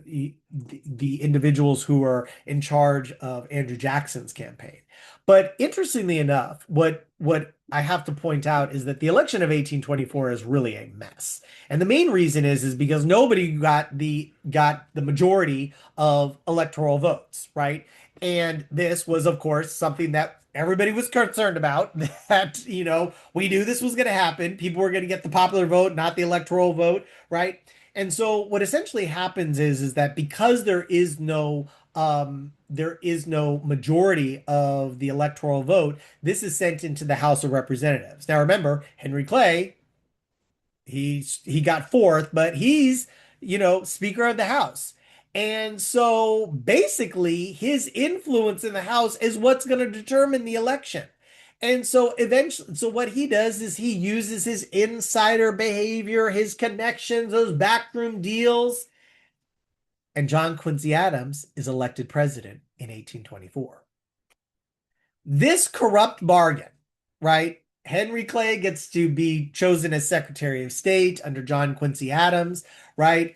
the individuals who are in charge of Andrew Jackson's campaign. But interestingly enough, what I have to point out is that the election of 1824 is really a mess. And the main reason is because nobody got the majority of electoral votes, right? And this was, of course, something that everybody was concerned about, that, we knew this was going to happen. People were going to get the popular vote, not the electoral vote, right? And so what essentially happens is that because there is no majority of the electoral vote, this is sent into the House of Representatives. Now remember, Henry Clay, he got fourth, but he's, Speaker of the House. And so basically his influence in the House is what's going to determine the election. And so eventually, so what he does is he uses his insider behavior, his connections, those backroom deals, and John Quincy Adams is elected president in 1824. This corrupt bargain, right? Henry Clay gets to be chosen as Secretary of State under John Quincy Adams, right?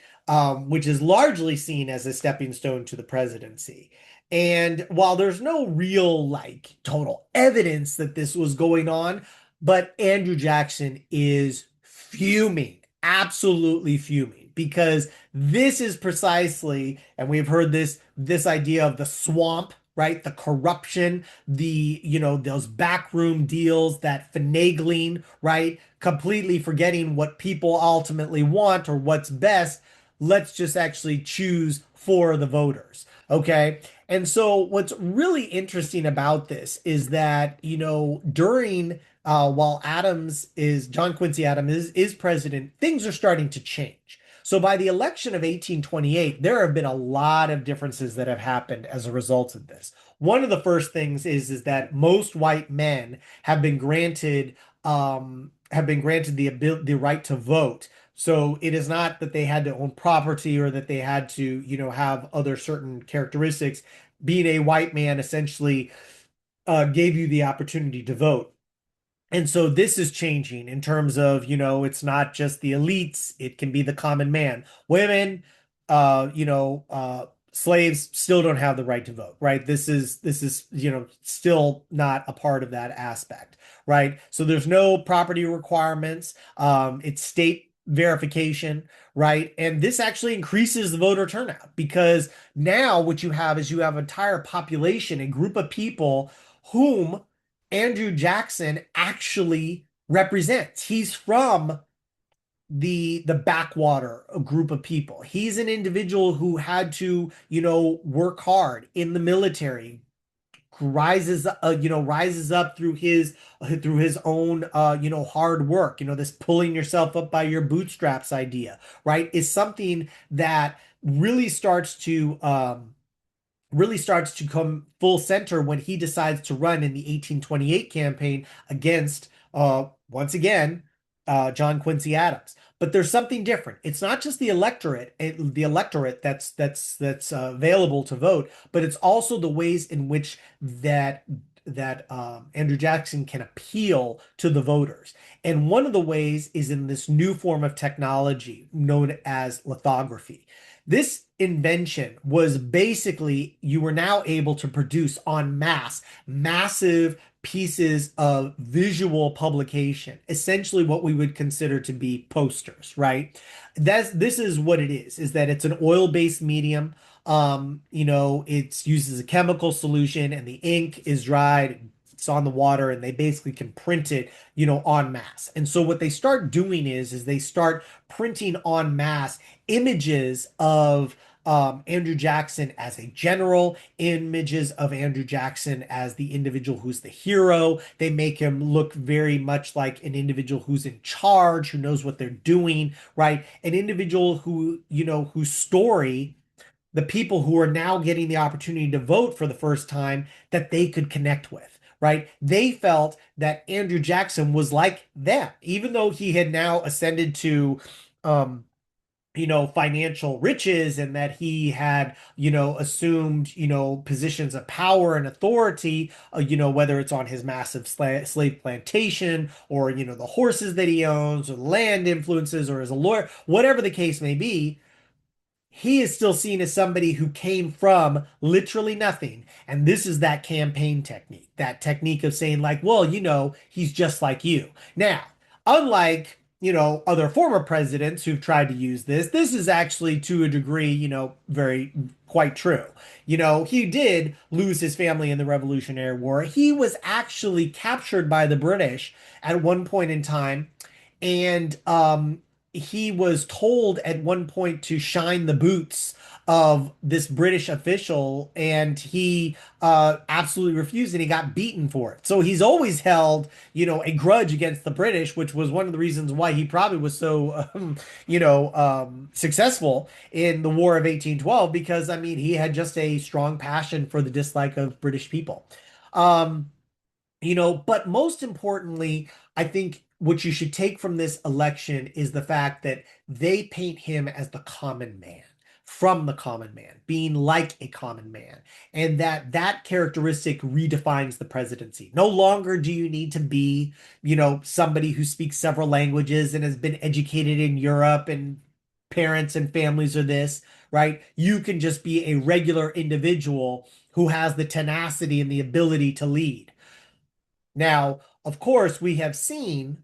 Which is largely seen as a stepping stone to the presidency. And while there's no real, like, total evidence that this was going on, but Andrew Jackson is fuming, absolutely fuming, because this is precisely, and we've heard this idea of the swamp, right? The corruption, those backroom deals, that finagling, right? Completely forgetting what people ultimately want or what's best. Let's just actually choose for the voters. Okay. And so what's really interesting about this is that, during while John Quincy Adams is president, things are starting to change. So by the election of 1828, there have been a lot of differences that have happened as a result of this. One of the first things is that most white men have been granted the right to vote. So it is not that they had to own property or that they had to, have other certain characteristics. Being a white man essentially gave you the opportunity to vote. And so this is changing in terms of, it's not just the elites, it can be the common man. Women, slaves still don't have the right to vote, right? This is, still not a part of that aspect, right? So there's no property requirements. It's state verification, right? And this actually increases the voter turnout, because now what you have is you have an entire population, a group of people whom Andrew Jackson actually represents. He's from the backwater group of people. He's an individual who had to, work hard in the military, rises up through his own hard work. This pulling yourself up by your bootstraps idea, right, is something that really starts to come full center when he decides to run in the 1828 campaign against, once again, John Quincy Adams. But there's something different. It's not just the electorate that's available to vote, but it's also the ways in which that Andrew Jackson can appeal to the voters. And one of the ways is in this new form of technology known as lithography. This invention was basically, you were now able to produce en masse massive pieces of visual publication, essentially what we would consider to be posters, right? This is what it is that it's an oil-based medium. It's used as a chemical solution, and the ink is dried, it's on the water, and they basically can print it, en masse. And so what they start doing is they start printing en masse images of Andrew Jackson as a general, images of Andrew Jackson as the individual who's the hero. They make him look very much like an individual who's in charge, who knows what they're doing, right? An individual who, whose story, the people who are now getting the opportunity to vote for the first time, that they could connect with, right? They felt that Andrew Jackson was like them, even though he had now ascended to, um, financial riches and that he had, assumed, positions of power and authority, whether it's on his massive slave plantation or, the horses that he owns or the land influences or as a lawyer, whatever the case may be, he is still seen as somebody who came from literally nothing. And this is that campaign technique, that technique of saying, like, well, he's just like you. Now, unlike, other former presidents who've tried to use this is actually to a degree, very quite true. He did lose his family in the Revolutionary War. He was actually captured by the British at one point in time. And he was told at one point to shine the boots of this British official, and he absolutely refused, and he got beaten for it. So he's always held, a grudge against the British, which was one of the reasons why he probably was so, successful in the War of 1812, because I mean, he had just a strong passion for the dislike of British people. Um, but most importantly, I think what you should take from this election is the fact that they paint him as the common man, from the common man, being like a common man, and that characteristic redefines the presidency. No longer do you need to be, somebody who speaks several languages and has been educated in Europe and parents and families are this, right? You can just be a regular individual who has the tenacity and the ability to lead. Now, of course, we have seen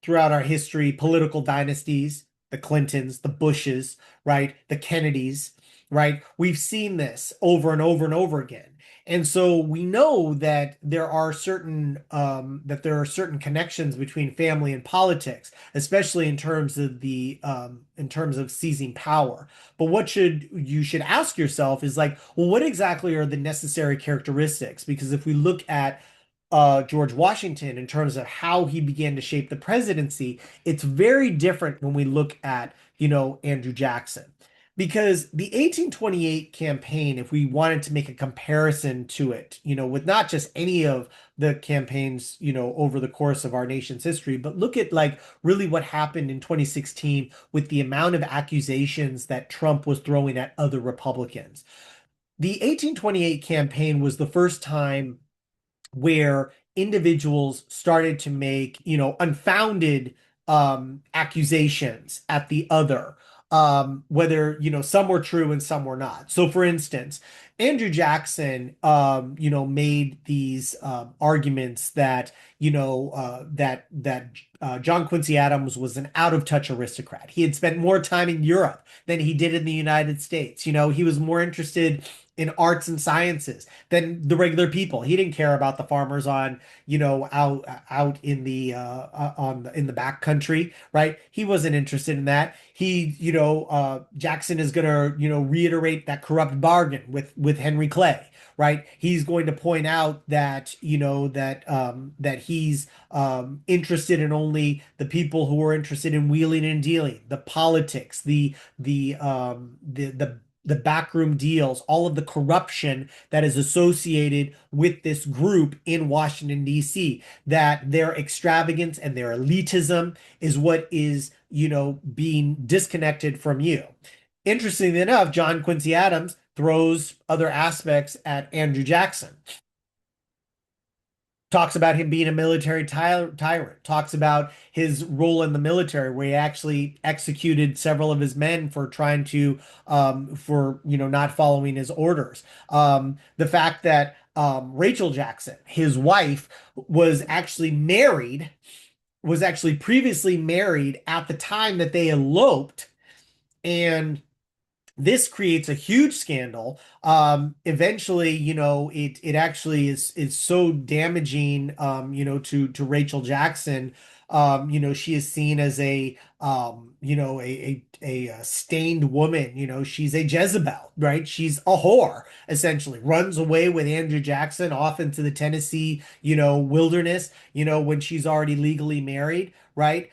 throughout our history political dynasties, the Clintons, the Bushes, right? The Kennedys, right? We've seen this over and over and over again. And so we know that there are certain connections between family and politics, especially in terms of seizing power. But what you should ask yourself is like, well, what exactly are the necessary characteristics? Because if we look at George Washington in terms of how he began to shape the presidency, it's very different when we look at, Andrew Jackson. Because the 1828 campaign, if we wanted to make a comparison to it, with not just any of the campaigns, over the course of our nation's history, but look at like really what happened in 2016 with the amount of accusations that Trump was throwing at other Republicans. The 1828 campaign was the first time where individuals started to make, unfounded accusations at the other, whether, some were true and some were not. So, for instance, Andrew Jackson, made these arguments that, John Quincy Adams was an out of touch aristocrat. He had spent more time in Europe than he did in the United States. He was more interested in arts and sciences than the regular people. He didn't care about the farmers on, out in the in the back country, right? He wasn't interested in that. Jackson is gonna, reiterate that corrupt bargain with Henry Clay, right? He's going to point out that, that he's interested in only the people who are interested in wheeling and dealing, the politics, the backroom deals, all of the corruption that is associated with this group in Washington, D.C., that their extravagance and their elitism is what is, being disconnected from you. Interestingly enough, John Quincy Adams throws other aspects at Andrew Jackson, talks about him being a military tyrant, talks about his role in the military, where he actually executed several of his men for trying to, for, not following his orders. The fact that Rachel Jackson, his wife, was actually previously married at the time that they eloped. And this creates a huge scandal. Eventually, it actually is so damaging, to Rachel Jackson. She is seen as a stained woman. She's a Jezebel, right? She's a whore, essentially. Runs away with Andrew Jackson off into the Tennessee, wilderness, when she's already legally married, right?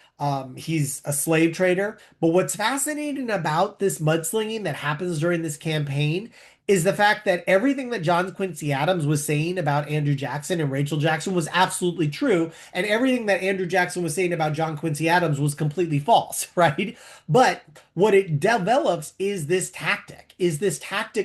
He's a slave trader. But what's fascinating about this mudslinging that happens during this campaign is the fact that everything that John Quincy Adams was saying about Andrew Jackson and Rachel Jackson was absolutely true, and everything that Andrew Jackson was saying about John Quincy Adams was completely false, right? But what it develops is this tactic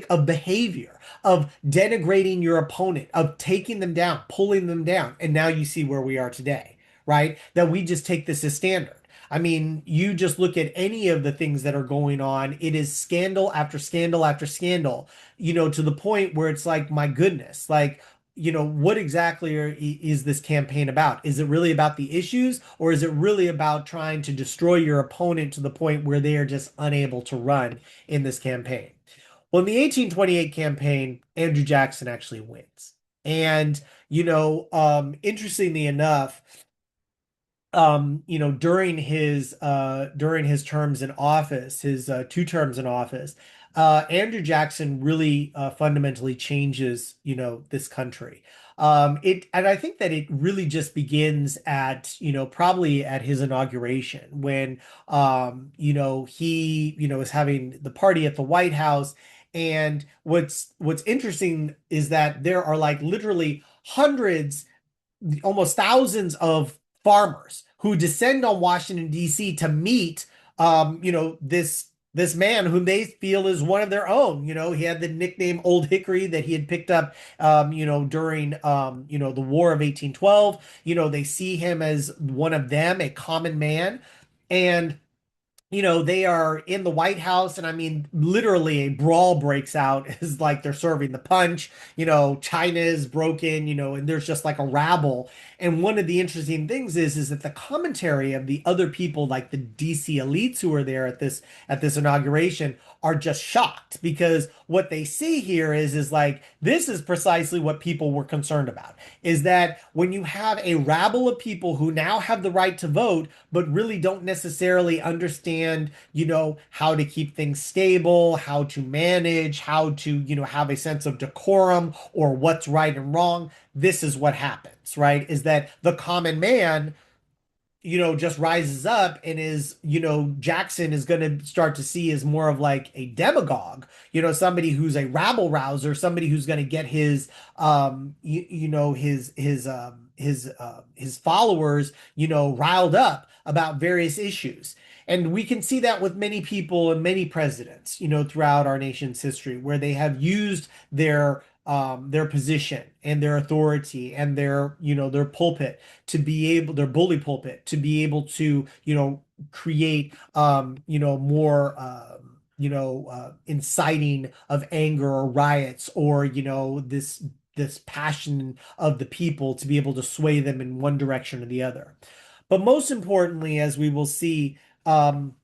of behavior, of denigrating your opponent, of taking them down, pulling them down. And now you see where we are today, right? That we just take this as standard. I mean, you just look at any of the things that are going on, it is scandal after scandal after scandal, to the point where it's like, my goodness, like, what exactly is this campaign about? Is it really about the issues, or is it really about trying to destroy your opponent to the point where they are just unable to run in this campaign? Well, in the 1828 campaign, Andrew Jackson actually wins. And, interestingly enough, during his terms in office, his two terms in office, Andrew Jackson really fundamentally changes, this country. And I think that it really just begins at, probably at his inauguration when, he, is having the party at the White House. And what's interesting is that there are like literally hundreds, almost thousands of farmers who descend on Washington, D.C. to meet, this man whom they feel is one of their own. He had the nickname Old Hickory that he had picked up, during, the War of 1812. They see him as one of them, a common man. And they are in the White House, and I mean, literally a brawl breaks out as like they're serving the punch. China is broken, and there's just like a rabble. And one of the interesting things is that the commentary of the other people, like the DC elites who are there at this inauguration, are just shocked because what they see here is like this is precisely what people were concerned about. Is that when you have a rabble of people who now have the right to vote, but really don't necessarily understand, how to keep things stable, how to manage, how to, have a sense of decorum or what's right and wrong. This is what happens, right? Is that the common man, just rises up and is, Jackson is going to start to see as more of like a demagogue, somebody who's a rabble rouser, somebody who's going to get his, his followers, riled up about various issues. And we can see that with many people and many presidents, throughout our nation's history, where they have used their position and their authority and their pulpit to be able, their bully pulpit to be able to, create, more, inciting of anger or riots or, this passion of the people to be able to sway them in one direction or the other. But most importantly, as we will see, when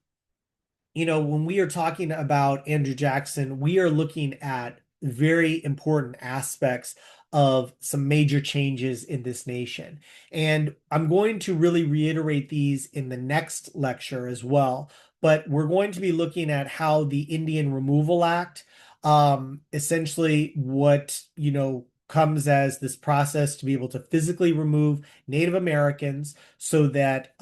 we are talking about Andrew Jackson, we are looking at very important aspects of some major changes in this nation. And I'm going to really reiterate these in the next lecture as well. But we're going to be looking at how the Indian Removal Act, essentially what, comes as this process to be able to physically remove Native Americans so that,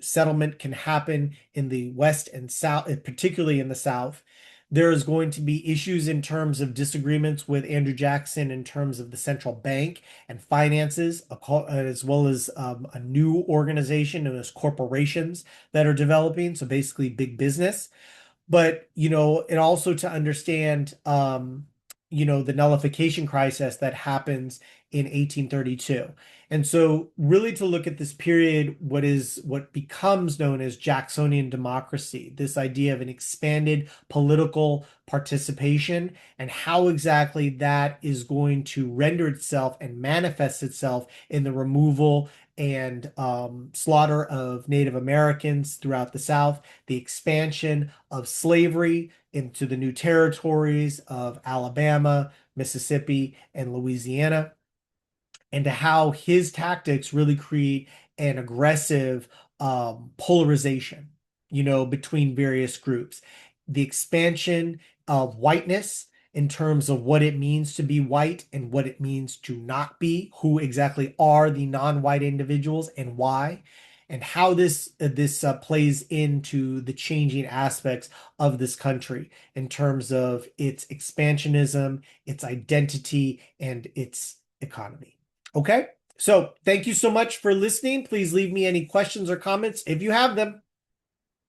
settlement can happen in the West and South, particularly in the South. There's going to be issues in terms of disagreements with Andrew Jackson in terms of the central bank and finances, as well as a new organization known as corporations that are developing. So basically, big business. But and also to understand the nullification crisis that happens in 1832. And so really to look at this period, what becomes known as Jacksonian democracy, this idea of an expanded political participation and how exactly that is going to render itself and manifest itself in the removal and slaughter of Native Americans throughout the South, the expansion of slavery into the new territories of Alabama, Mississippi, and Louisiana, and to how his tactics really create an aggressive polarization, between various groups. The expansion of whiteness in terms of what it means to be white and what it means to not be, who exactly are the non-white individuals and why, and how this plays into the changing aspects of this country in terms of its expansionism, its identity, and its economy. Okay? So thank you so much for listening. Please leave me any questions or comments if you have them.